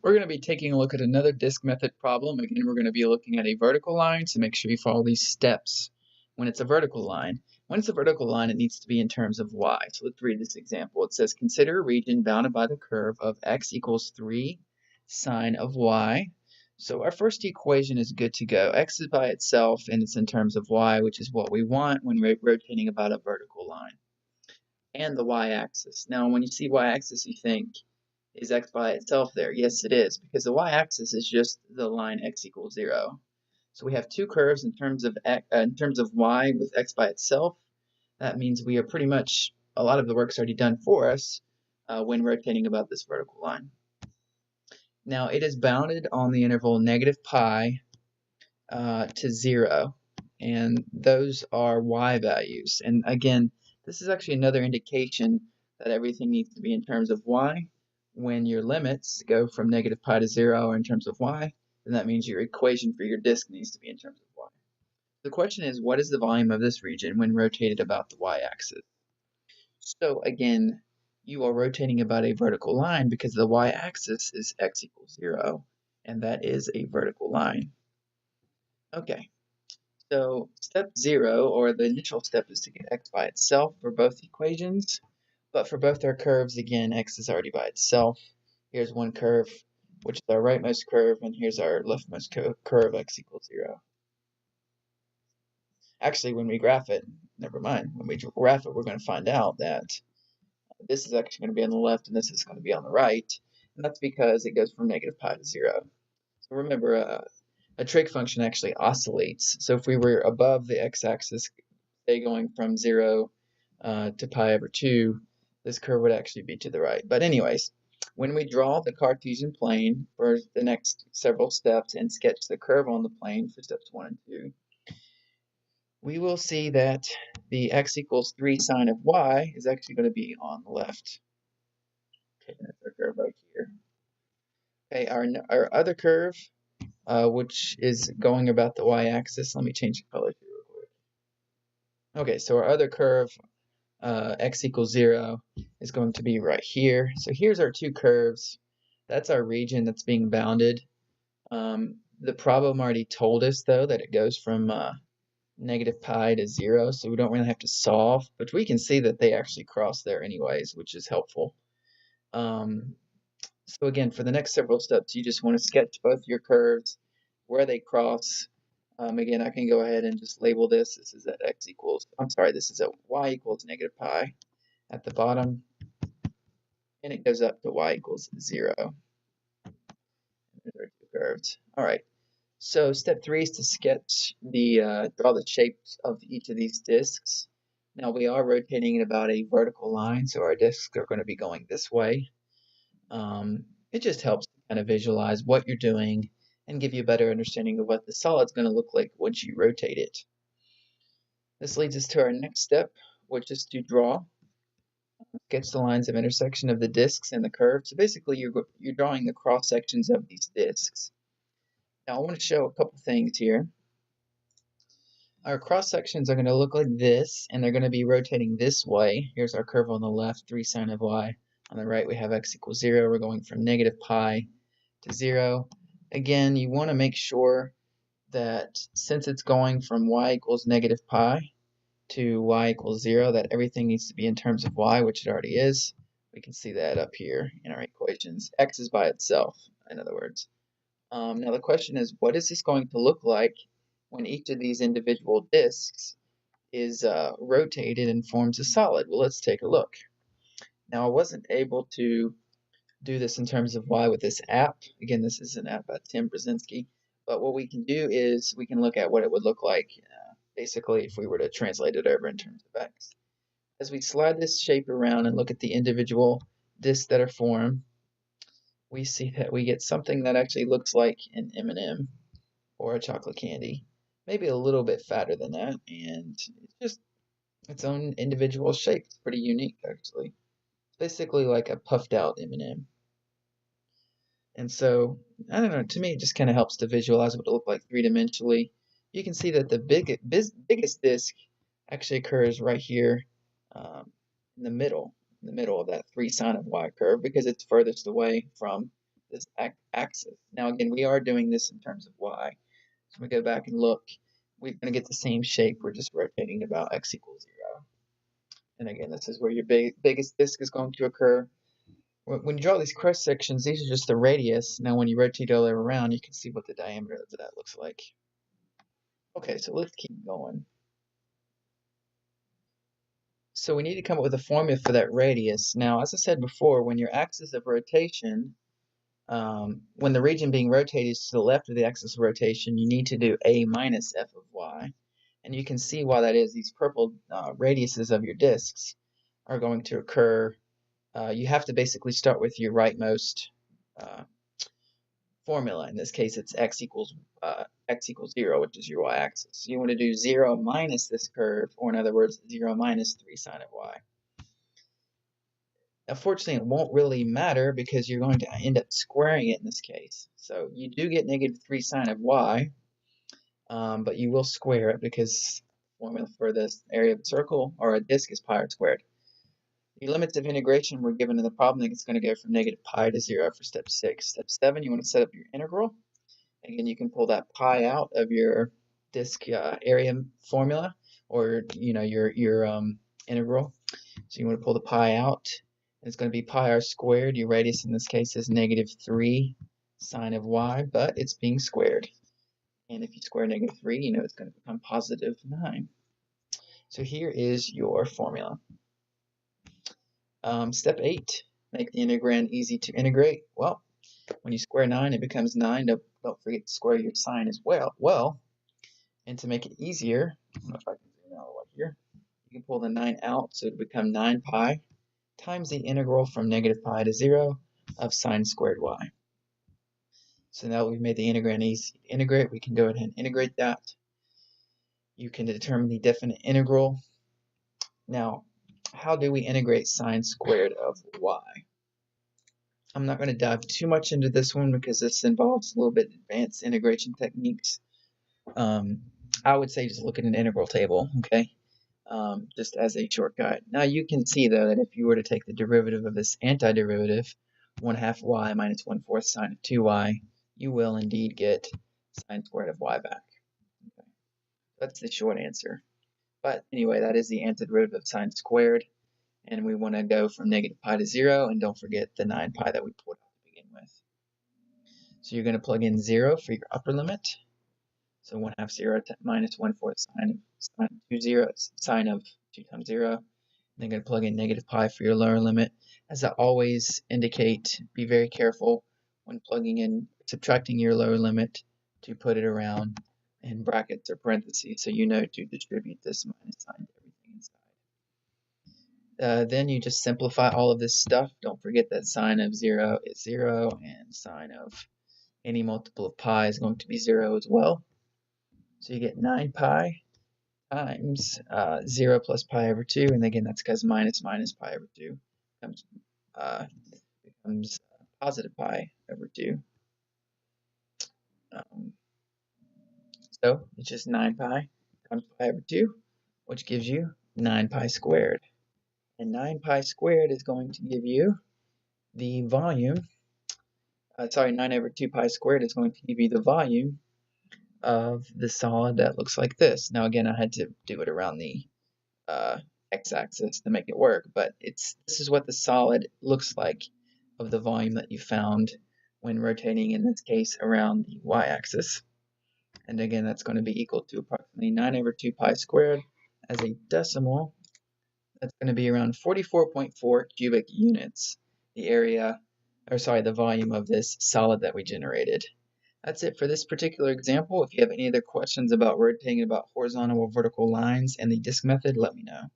We're going to be taking a look at another disk method problem. Again, we're going to be looking at a vertical line, so make sure you follow these steps when it's a vertical line. When it's a vertical line, it needs to be in terms of y. So let's read this example. It says, consider a region bounded by the curve of x equals 3 sine of y. So our first equation is good to go. X is by itself, and it's in terms of y, which is what we want when we're rotating about a vertical line. And the y-axis. Now, when you see y-axis, you think, is x by itself there? Yes, it is, because the y-axis is just the line x equals 0. So we have two curves in terms of y with x by itself. That means we are pretty much, a lot of the work's already done for us when rotating about this vertical line. Now, it is bounded on the interval negative pi to 0, and those are y values. And again, this is actually another indication that everything needs to be in terms of y. When your limits go from negative pi to 0 or in terms of y, then that means your equation for your disk needs to be in terms of y. The question is, what is the volume of this region when rotated about the y-axis? So again, you are rotating about a vertical line because the y-axis is x equals 0, and that is a vertical line. Okay, so step 0, or the initial step, is to get x by itself for both equations. But for both our curves, again, x is already by itself. Here's one curve, which is our rightmost curve, and here's our leftmost curve, x equals 0. Actually, when we graph it, never mind, when we graph it, we're going to find out that this is actually going to be on the left and this is going to be on the right, and that's because it goes from negative pi to 0. So remember, a trig function actually oscillates. So if we were above the x-axis, say going from 0 to pi over 2, this curve would actually be to the right. But anyways, when we draw the Cartesian plane for the next several steps and sketch the curve on the plane for steps 1 and 2, we will see that the x equals 3 sine of y is actually going to be on the left. Okay, that's our curve right here. Okay, our other curve, which is going about the y-axis, let me change the color here real quick. Okay, so our other curve, x equals 0, is going to be right here. So here's our two curves. That's our region that's being bounded. The problem already told us, though, that it goes from negative pi to 0, so we don't really have to solve, but we can see that they actually cross there anyways, which is helpful. So again, for the next several steps, you just want to sketch both your curves, where they cross. Again, I can go ahead and just label this. This is at this is at y equals negative pi at the bottom, and it goes up to y equals 0. There's our two curves. All right. So step 3 is to sketch draw the shapes of each of these disks. Now we are rotating in about a vertical line, so our disks are going to be going this way. It just helps to kind of visualize what you're doing and give you a better understanding of what the solid's going to look like once you rotate it. This leads us to our next step, which is to sketch the lines of intersection of the disks and the curve. So basically you're drawing the cross sections of these disks. Now I want to show a couple things here. Our cross sections are going to look like this, and they're going to be rotating this way. Here's our curve on the left, 3 sine of y. On the right, we have x equals 0. We're going from negative pi to 0. Again, you want to make sure that since it's going from y equals negative pi to y equals 0, that everything needs to be in terms of y, which it already is. We can see that up here in our equations. X is by itself, in other words. Now the question is, what is this going to look like when each of these individual disks is rotated and forms a solid? Well, let's take a look. Now I wasn't able to do this in terms of y with this app. Again, this is an app by Tim Brzezinski. But what we can do is we can look at what it would look like basically if we were to translate it over in terms of x. As we slide this shape around and look at the individual disks that are formed, we see that we get something that actually looks like an M&M or a chocolate candy. Maybe a little bit fatter than that, and it's just its own individual shape. It's pretty unique, actually. It's basically like a puffed out M&M. And so, I don't know, to me it just kind of helps to visualize what it looks like three-dimensionally. You can see that the biggest disk actually occurs right here in the middle of that 3 sine of y curve, because it's furthest away from this axis. Now again, we are doing this in terms of y. So we go back and look, we're going to get the same shape. We're just rotating about x equals 0. And again, this is where your biggest disk is going to occur. When you draw these cross sections, these are just the radius. Now when you rotate all the way around, you can see what the diameter of that looks like. Okay, so let's keep going. So we need to come up with a formula for that radius. Now, as I said before, when your axis of rotation, when the region being rotated is to the left of the axis of rotation, you need to do a minus f of y. And you can see why that is. These purple radiuses of your disks are going to occur. You have to basically start with your rightmost formula. In this case, it's x equals 0, which is your y-axis. So you want to do 0 minus this curve, or in other words, 0 minus 3 sine of y. Unfortunately, it won't really matter because you're going to end up squaring it in this case. So you do get negative 3 sine of y, but you will square it because the formula for this area of a circle or a disk is pi r squared. The limits of integration were given in the problem. It's going to go from negative pi to 0 for step 6. Step 7, you want to set up your integral. Again, you can pull that pi out of your disk area formula, or your integral. So you want to pull the pi out. It's going to be pi r squared. Your radius in this case is negative 3 sine of y, but it's being squared. And if you square negative 3, you know it's going to become positive 9. So here is your formula. Step 8, make the integrand easy to integrate. Well, when you square 9, it becomes 9. Don't forget to square your sign as well. And to make it easier, I don't know if I can zoom out right here, you can pull the 9 out, so it'll become 9 pi times the integral from negative pi to 0 of sine squared y. So now we've made the integrand easy to integrate. We can go ahead and integrate that. You can determine the definite integral. Now, how do we integrate sine squared of y? I'm not going to dive too much into this one because this involves a little bit advanced integration techniques. I would say just look at an integral table, okay? Just as a shortcut. Now you can see though that if you were to take the derivative of this antiderivative, 1/2 y minus 1/4 sine of 2y, you will indeed get sine squared of y back. Okay. That's the short answer. But anyway, that is the antiderivative of sine squared. And we want to go from negative pi to 0, and don't forget the 9 pi that we pulled out to begin with. So you're going to plug in 0 for your upper limit. So 1/2 0 minus 1/4 sine of 2 times 0. And then going to plug in negative pi for your lower limit. As I always indicate, be very careful when plugging in, subtracting your lower limit to put it around in brackets or parentheses, so you know to distribute this minus sign to everything inside. Then you just simplify all of this stuff. Don't forget that sine of 0 is 0, and sine of any multiple of pi is going to be 0 as well. So you get 9 pi times 0 plus pi over 2, and again that's because minus pi over 2 becomes positive pi over 2. So it's just 9 pi times pi over 2, which gives you 9 pi squared. And 9 pi squared is going to give you the volume, 9 over 2 pi squared is going to give you the volume of the solid that looks like this. Now again, I had to do it around the x-axis to make it work, but this is what the solid looks like of the volume that you found when rotating, in this case, around the y-axis. And again, that's going to be equal to approximately 9 over 2 pi squared. As a decimal, that's going to be around 44.4 cubic units, the volume of this solid that we generated. That's it for this particular example. If you have any other questions about rotating about horizontal or vertical lines and the disk method, let me know.